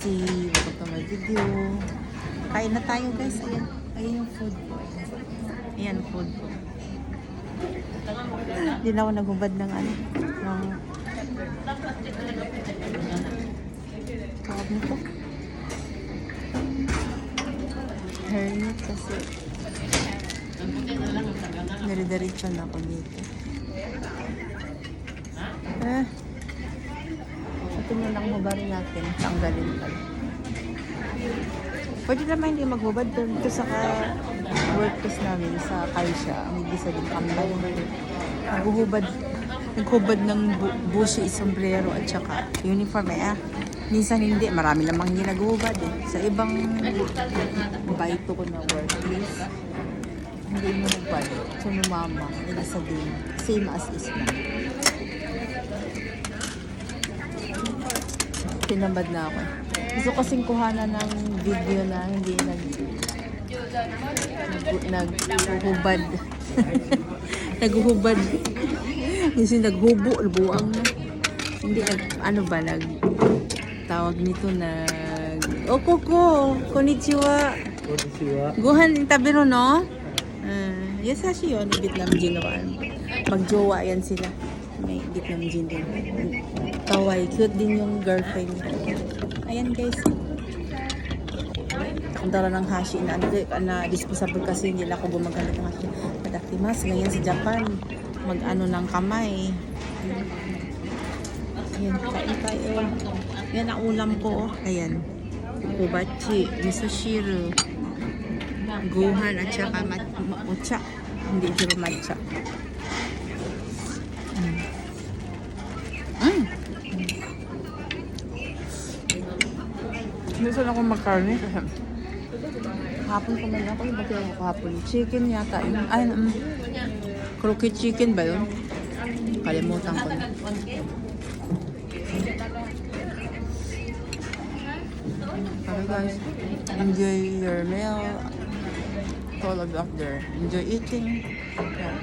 tea, huwag ka mag-video. Kain na tayo guys. Ayan. Ayan yung food ko. Ayan, food ko. Hindi na ako naghubad ng ano. Tawag nito. Hermit kasi. Naridiretso na ako dito. Ito na lang hubarin natin. Tanggalin pala. Pwede naman hindi maghubad dito sa workplace namin sa Kaisha. Ang igisa din kambal. Naghubad ng busi, sombrero at saka uniform. Minsan hindi. Marami namang hindi naghubad eh. Sa ibang baito ko na workplace, hindi mo naghubad. So, mama, igisa din. Same as is na. Tinamad na ako. Gusto kasing kuhanan ng video na hindi naghuhubad. Naghuhubad. Kasi naghubo, buang na. Hindi tawag nito Okoko, konnichiwa. Konnichiwa. Gohan tabiro no? Yasashi yun, Vietnam Jinoan. Magjowa yan sila. May Vietnam Jin din. Kawai, cute din yung girlfriend. Ayan guys. Ang dala ng hashi na disposable kasi hindi lang ako gumagamit ng hashi. Madakimas, ganyan sa Japan. Mag-ano ng kamay. Ayan, kain tayo. Yan ang ulam ko. Ayan. Kobachi, misoshiro, gohan at saka matcha. Hindi ito matcha. Gusto na akong magkarne kasi hapon kumain ako. Yung bakit ako kahapon? Chicken yata. Croquette chicken ba yun? Kalimutan ko na. Okay guys, enjoy your meal. All of you up there. Enjoy eating. Yeah.